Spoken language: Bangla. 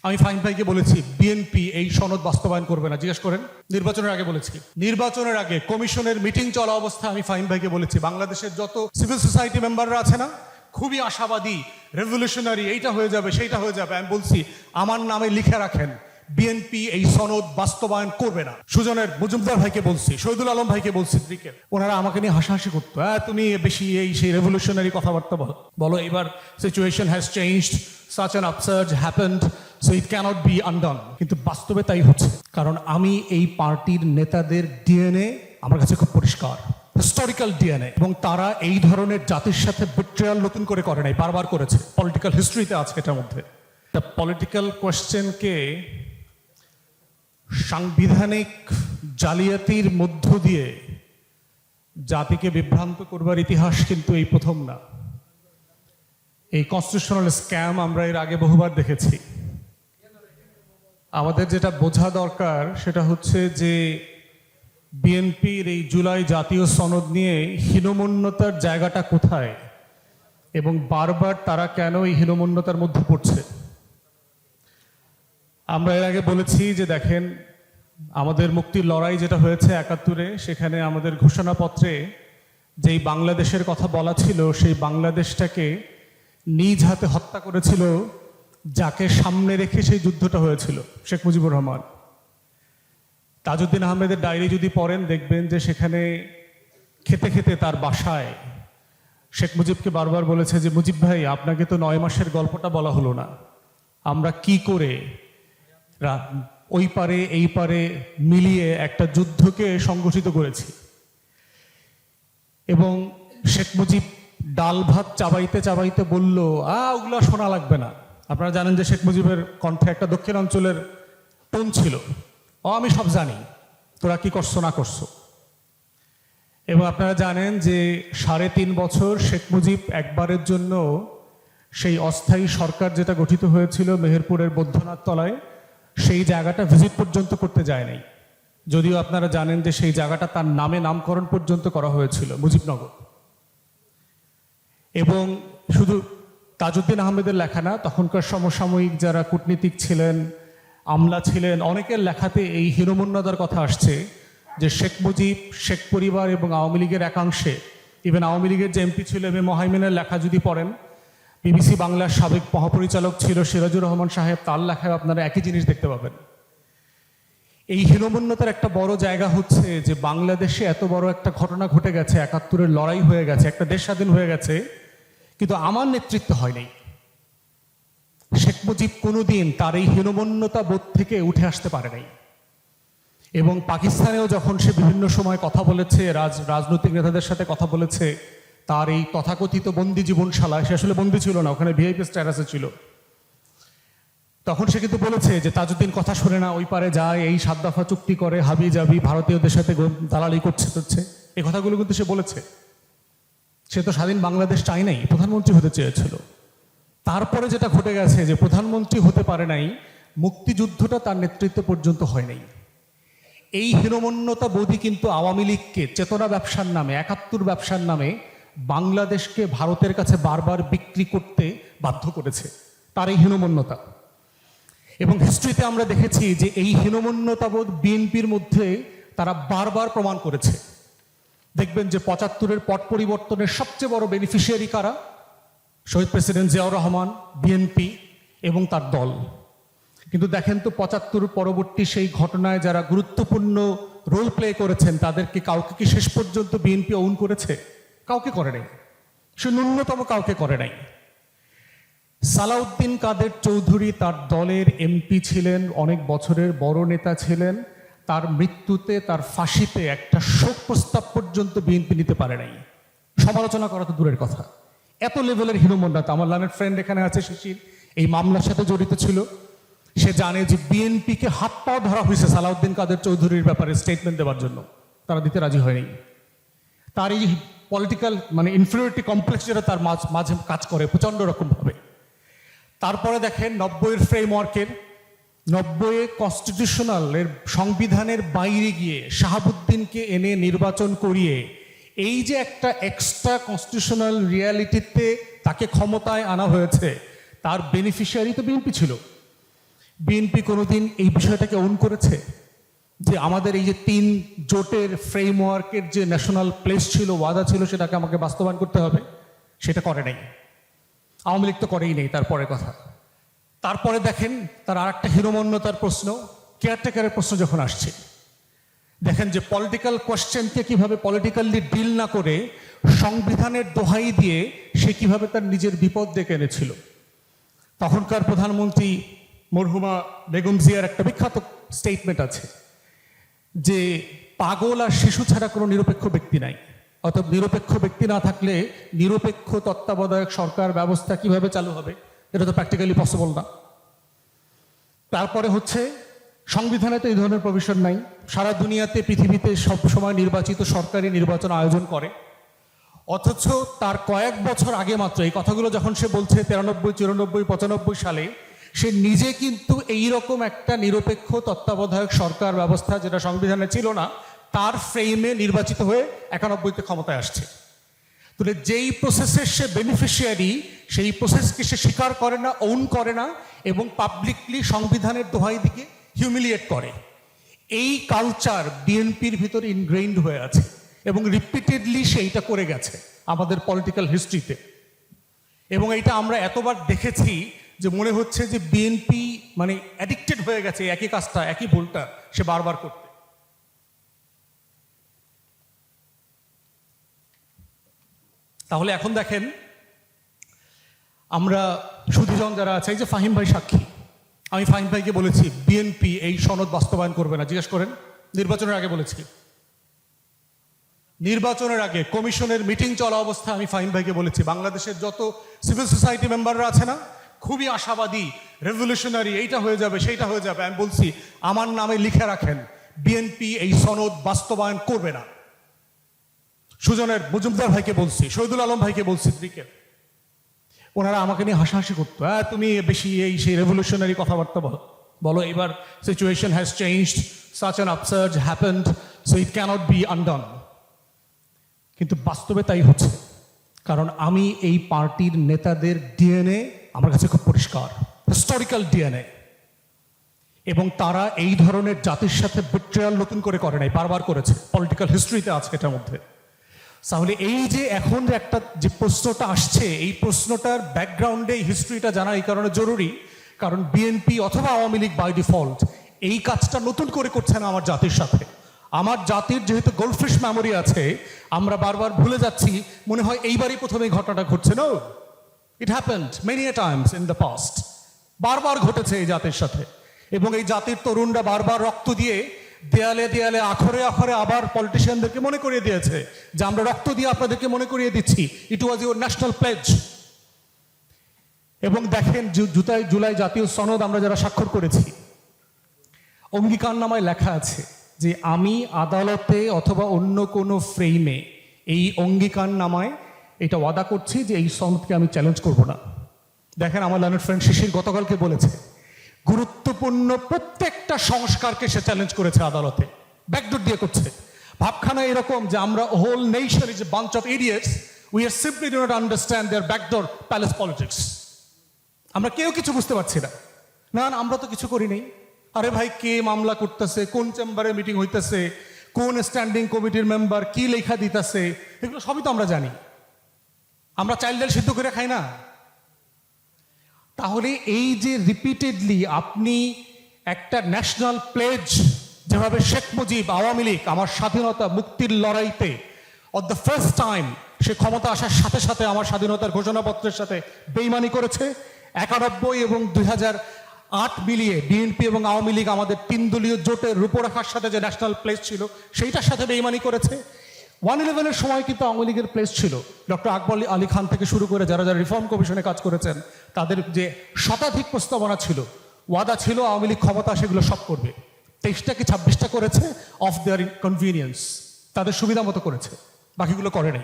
আমি ফাহিম ভাইকে বলেছি বিএনপি এই সনদ বাস্তবায়ন করবে না, জিজ্ঞেস করেন। নির্বাচনের আগে বলেছি, নির্বাচনের আগে কমিশনের মিটিং চলা অবস্থায় আমি ফাহিম ভাইকে বলেছি বাংলাদেশের যত সিভিল সোসাইটি মেম্বাররা আছে না, খুবই আশাবাদী, রেভলিউশনারি, এইটা হয়ে যাবে সেইটা হয়ে যাবে। আমি বলছি আমার নামে লিখে রাখেন বিএনপি এই সনদ বাস্তবায়ন করবে না। সুজনের মজুমদার ভাইকে বলছি, শহীদুল আলম ভাইকে বলছি, ওনারা আমাকে নিয়ে হাসাহাসি করতো, তুমি বেশি এই সেই রেভলিউশনারি কথাবার্তা বলো, এবার situation has changed, such an upsurge happened, so it cannot be undone. কিন্তু বাস্তবে তাই হচ্ছে, কারণ আমি এই পার্টির নেতাদের ডিএনএ আমার কাছে খুব পরিষ্কার, হিস্টোরিক্যাল ডিএনএ, এবং তারা এই ধরনের জাতির সাথে বিট্রিয়াল নতুন করে করে নাই, বারবার করেছে, পলিটিক্যাল হিস্ট্রিতে আছে এটার মধ্যে। তা পলিটিক্যাল কোয়েশ্চেনকে সাংবিধানিক জালিয়াতির মধ্য দিয়ে জাতিকে বিভ্রান্ত করবার ইতিহাস কিন্তু এই প্রথম না। এই কনস্টিটিউশনাল স্ক্যাম আমরা এর আগে বহুবার দেখেছি। আমাদের যেটা বোঝা দরকার সেটা হচ্ছে যে বিএনপির এই জুলাই জাতীয় সনদ নিয়ে হীনমন্যতার জায়গাটা কোথায় এবং বারবার তারা কেন এই হীনমন্যতার মধ্যে পড়ছে। আমরা এর আগে বলেছি যে দেখেন, আমাদের মুক্তির লড়াই যেটা হয়েছে ৭১-এ, সেখানে আমাদের ঘোষণাপত্রে যেই বাংলাদেশের কথা বলা ছিল, সেই বাংলাদেশটাকে নিজ হাতে হত্যা করেছিল যাকে সামনে রেখে সেই যুদ্ধটা হয়েছিল, শেখ মুজিবুর রহমান। তাজউদ্দিন আহমেদের ডায়েরি যদি পড়েন দেখবেন যে সেখানে খেতে খেতে তার বাসায় শেখ মুজিবকে বারবার বলেছে যে মুজিব ভাই, আপনাকে তো ৯ মাসের গল্পটা বলা হলো না, আমরা কি করে ওই পারে এই পারে মিলিয়ে একটা যুদ্ধকে সংগঠিত করেছি। এবং শেখ মুজিব ডাল ভাত চাবাইতে চাবাইতে বলল, ওগুলা শোনা লাগবে না। আপনারা জানেন যে শেখ মুজিবের কণ্ঠে একটা দক্ষিণাঞ্চলের টোন ছিল, আমি সব জানি, তোরা কি করছো না করছো। এবং আপনারা জানেন যে ৩.৫ বছর শেখ মুজিব একবারের জন্য সেই অস্থায়ী সরকার যেটা গঠিত হয়েছিল মেহেরপুরের বৈদ্যনাথ তলায়, সেই জায়গাটা ভিজিট পর্যন্ত করতে যায় নাই। যদিও আপনারা জানেন যে সেই জায়গাটা তার নামে নামকরণ পর্যন্ত করা হয়েছিল, মুজিবনগর। এবং শুধু তাজউদ্দিন আহমেদের লেখা না, তখনকার সমসাময়িক যারা কূটনীতিক ছিলেন, আমলা ছিলেন, অনেকের লেখাতে এই হীনমন্যতার কথা আসছে যে শেখ মুজিব, শেখ পরিবার এবং আওয়ামী লীগের একাংশে, ইভেন আওয়ামী লীগের যে এমপি ছিল এম এ মোহাইমিনের লেখা যদি পড়েন, বিবিসি বাংলার সাবেক মহাপরিচালক ছিল সিরাজুর রহমান সাহেব, তার লেখায় আপনারা একই জিনিস দেখতে পাবেন। এই হীনমন্যতার একটা বড় জায়গা হচ্ছে যে বাংলাদেশে এত বড় একটা ঘটনা ঘটে গেছে, ৭১-এর লড়াই হয়ে গেছে, একটা দেশ স্বাধীন হয়ে গেছে, কিন্তু আমার নেতৃত্ব হয়নি। শেখ মুজিব কোনোদিন তার এই হীনমন্যতা বোধ থেকে উঠে আসতে পারে নাই। এবং পাকিস্তানেও যখন সে বিভিন্ন সময় কথা বলেছে, রাজনৈতিক নেতাদের সাথে কথা বলেছে, তার এই তথাকথিত বন্দি জীবনশালায়, সে আসলে বন্দি ছিল না, ওখানে ভিআইপি স্ট্যাটাসে ছিল, তখন সে কিন্তু বলেছে যে তাজউদ্দিন কথা শোনে না, ওই পারে যায়, এই ৭ দফা চুক্তি করে, হাবি জাবি ভারতীয়দের সাথে দালালি করছে, এই কথাগুলো কিন্তু সে বলেছে। সে তো স্বাধীন বাংলাদেশ চাই নাই, প্রধানমন্ত্রী হতে চেয়েছিল। তারপরে যেটা ঘটে গেছে যে প্রধানমন্ত্রী হতে পারে নাই, মুক্তিযুদ্ধটা তার নেতৃত্ব পর্যন্ত হয় নাই। এই হীনমন্যতা বোধই কিন্তু আওয়ামী লীগকে চেতনা ব্যবসার নামে, ৭১ ব্যবসার নামে বাংলাদেশকে ভারতের কাছে বারবার বিক্রি করতে বাধ্য করেছে, তার এই হীনমন্যতা। এবং হিস্ট্রিতে আমরা দেখেছি যে এই হীনমন্যতাবোধ বিএনপির মধ্যে তারা বারবার প্রমাণ করেছে। দেখবেন যে ৭৫-এর পট পরিবর্তনের সবচেয়ে বড় বেনিফিশিয়ারি কারা? শহীদ প্রেসিডেন্ট জিয়াউর রহমান, বিএনপি এবং তার দল। কিন্তু দেখেন তো ৭৫ পরবর্তী সেই ঘটনায় যারা গুরুত্বপূর্ণ রোল প্লে করেছেন, তাদেরকে কাউকে কি শেষ পর্যন্ত বিএনপি ওন করেছে? কাউকে করে নাই, সে ন্যূনতম কাউকে করে নাই। সালাউদ্দিন কাদের চৌধুরী তার দলের এমপি ছিলেন, অনেক বছরের বড় নেতা ছিলেন, তার মৃত্যুতে, তার ফাঁসিতে একটা শোক প্রস্তাব পর্যন্ত বিএনপি নিতে পারে নাই। সমালোচনা করা তো দূরের কথা, এত লেভেলের হীনমন্যতা। আমার লানের ফ্রেন্ড এখানে আছে, শিশির, এই মামলার সাথে জড়িত ছিল, সে জানে যে বিএনপিকে হাত পাও ধরা হয়েছে সালাউদ্দিন কাদের চৌধুরীর ব্যাপারে স্টেটমেন্ট দেওয়ার জন্য, তারা দিতে রাজি হয়নি। তার এই পলিটিক্যাল ইনফিরিয়রিটি কমপ্লেক্স যেটা তার মাঝে কাজ করে প্রচণ্ড রকমভাবে। তারপরে দেখেন ৯০-এর ফ্রেমওয়ার্কের, ৯০-এ কনস্টিটিউশনালের সংবিধানের বাইরে গিয়ে শাহাবুদ্দিনকে এনে নির্বাচন করিয়ে এই যে একটা এক্সট্রা কনস্টিটিউশনাল রিয়ালিটিতে তাকে ক্ষমতায় আনা হয়েছে, তার বেনিফিশিয়ারি তো বিএনপি ছিল। বিএনপি কোনোদিন এই বিষয়টাকে অন করেছে যে আমাদের এই যে 3 জোটের ফ্রেমওয়ার্কের যে ন্যাশনাল প্লেস ছিল, ওয়াদা ছিল, সেটাকে আমাকে বাস্তবায়ন করতে হবে? সেটা করে নাই। আওয়ামী লীগ তো করেই নেই, তারপরে কথা। তারপরে দেখেন তার আর একটা হীনমন্যতার প্রশ্ন, কেয়ারটেকারের প্রশ্ন যখন আসছে, দেখেন যে পলিটিক্যাল কোয়েশ্চেনকে কিভাবে পলিটিক্যালি ডিল না করে সংবিধানের দোহাই দিয়ে সে কিভাবে তার নিজের বিপদ ডেকে এনেছিল। তখনকার প্রধানমন্ত্রী মরহুমা বেগম জিয়ার একটা বিখ্যাত স্টেটমেন্ট আছে যে পাগল আর শিশু ছাড়া কোনো নিরপেক্ষ ব্যক্তি নাই। অর্থাৎ নিরপেক্ষ ব্যক্তি না থাকলে নিরপেক্ষ তত্ত্বাবধায়ক সরকার ব্যবস্থা কিভাবে চালু হবে, এটা তো প্র্যাকটিক্যালি পসিবল না। তারপরে হচ্ছে সংবিধানে তো এই ধরনের প্রভিশন নাই। সারা দুনিয়াতে পৃথিবীতে সব সময় নির্বাচিত সরকারি নির্বাচন আয়োজন করে, অথচ তার কয়েক বছর আগে মাত্র এই কথাগুলো যখন সে বলছে 93, 94, 95 সালে, সে নিজে কিন্তু এইরকম একটা নিরপেক্ষ তত্ত্বাবধায়ক সরকার ব্যবস্থা, যেটা সংবিধানে ছিল না, তার ফ্রেমে নির্বাচিত হয়ে 91-তে ক্ষমতায় আসছে। তাহলে যেই প্রসেসের সে বেনিফিশিয়ারি, সেই প্রসেসকে সে স্বীকার করে না, ওন করে না, এবং পাবলিকলি সংবিধানের দোহাই দিকে হিউমিলিয়েট করে। এই কালচার বিএনপির ভিতরে ইনগ্রেইন্ড হয়ে আছে এবং রিপিটেডলি সেইটা করে গেছে আমাদের পলিটিক্যাল হিস্ট্রিতে। এবং এইটা আমরা এতবার দেখেছি যে মনে হচ্ছে যে বিএনপি মানে অ্যাডিক্টেড হয়ে গেছে একই কাজটা, একই ভুলটা সে বারবার করতে। তাহলে এখন দেখেন আমরা সুধীজন যারা আছে, এই যে ফাহিম ভাই সাক্ষী, আমি ফাহিম ভাইকে বলেছি বিএনপি এই সনদ বাস্তবায়ন করবে না। জিজ্ঞেস করেন, নির্বাচনের আগে বলেছি। নির্বাচনের আগে কমিশনের মিটিং চলা অবস্থায় আমি ফাহিম ভাইকে বলেছি বাংলাদেশের যত সিভিল সোসাইটি মেম্বাররা আছে না, খুবই আশাবাদী, রেভলিউশনারি, এইটা হয়ে যাবে সেইটা হয়ে যাবে। আমি বলছি আমার নামে লিখে রাখেন বিএনপি এই সনদ বাস্তবায়ন করবে না। সুজনের মজুমদার ভাইকে বলছি, শহীদুল আলম ভাইকে বলছি, দিকে ওনারা আমাকে নিয়ে হাসাহাসি করতো, তুমি বেশি এই সেই রেভলিউশনারি কথাবার্তা বলো, এবার situation has changed, such an upsurge happened, so it cannot be undone. কিন্তু বাস্তবে তাই হচ্ছে, কারণ আমি এই পার্টির নেতাদের ডিএনএ আমার কাছে খুব পরিষ্কার, হিস্টোরিক্যাল ডিএনএ, এবং তারা এই ধরনের জাতির সাথে বিট্রেয়াল নতুন করে করে নাই, বারবার করেছে, পলিটিক্যাল হিস্ট্রিতে আছে এটার মধ্যে। তাহলে এই যে এখন যে একটা যে প্রশ্নটা আসছে, এই প্রশ্নটার ব্যাকগ্রাউন্ডে হিস্ট্রিটা জানা এই কারণে জরুরি, কারণ বিএনপি অথবা আওয়ামী লীগ বাই ডিফল্ট এই কাজটা নতুন করে করছে না আমার জাতির সাথে। আমার জাতির যেহেতু গোল্ডফিশ মেমোরি আছে, আমরা বারবার ভুলে যাচ্ছি, মনে হয় এইবারই প্রথমে এই ঘটনাটা ঘটছে। No, it happened many a times in the past, বারবার ঘটেছে এই জাতির সাথে। এবং এই জাতির তরুণরা বারবার রক্ত দিয়ে দেয়ালে দেয়ালে আখরে আখরে আবার পলিটিশিয়ানদেরকে মনে করিয়ে দিয়েছে যে আমরা রক্ত দিয়ে আপনাদেরকে মনে করিয়ে দিচ্ছি, ইট ওয়াজ ইউর ন্যাশনাল প্লেজ। এবং দেখেন জুলাই জাতীয় সনদ আমরা যারা স্বাক্ষর করেছি, অঙ্গীকারনামায় লেখা আছে যে আমি আদালতে অথবা অন্য কোনো ফ্রেমে এই অঙ্গীকারনামায় এটা ওয়াদা করছি যে এই সনদকে আমি চ্যালেঞ্জ করব না। দেখেন আমার লার্নার ফ্রেন্ড শিশির গতকালকে বলেছে গুরুত্বপূর্ণ প্রত্যেকটা সংস্কারকে সে চ্যালেঞ্জ করেছে আদালতে, ব্যাকডোর দিয়ে করছে। ভাবখানা এরকম যে আমরা whole nation is a bunch of idiots, we are simply do not understand their backdoor palace politics. আমরা কেউ কিছু বুঝতে পারছি না। না আমরা তো কিছু করি নাই। আরে ভাই, কে মামলা করতেছে, কোন চেম্বারে মিটিং হইতেছে, কোন স্ট্যান্ডিং কমিটির মেম্বার কি লেখা দিতেছে, এগুলো সবই তো আমরা জানি। আমরা চাইল্ড ডাল সিদ্ধ করে খাই না। তাহলে এই যে রিপিটেডলি আপনি একটা ন্যাশনাল প্লেজ, যেভাবে শেখ মুজিব আওয়ামী লীগ আমার স্বাধীনতা মুক্তির লড়াইতে অফ দ্য ফার্স্ট টাইম সে ক্ষমতা আসার সাথে সাথে আমার স্বাধীনতার ঘোষণাপত্রের সাথে বেইমানি করেছে, 91 এবং 2008 মিলিয়ে বিএনপি এবং আওয়ামী লীগ আমাদের 3 দলীয় জোটের রূপরেখার সাথে যে ন্যাশনাল প্লেস ছিল সেইটার সাথে বেইমানি করেছে। 111-এর সময় কিন্তু আওয়ামী লীগের প্লেস ছিল, ডক্টর আকবর আলী খান থেকে শুরু করে যারা যারা রিফর্ম কমিশনে কাজ করেছেন তাদের যে শতাধিক প্রস্তাবনা ছিল, ওয়াদা ছিল আওয়ামী লীগ ক্ষমতা সেগুলো সব করবে। 23টা কি 26টা করেছে অফ দেয়ার কনভিনিয়েন্স, তাদের সুবিধা মতো করেছে, বাকিগুলো করে নাই।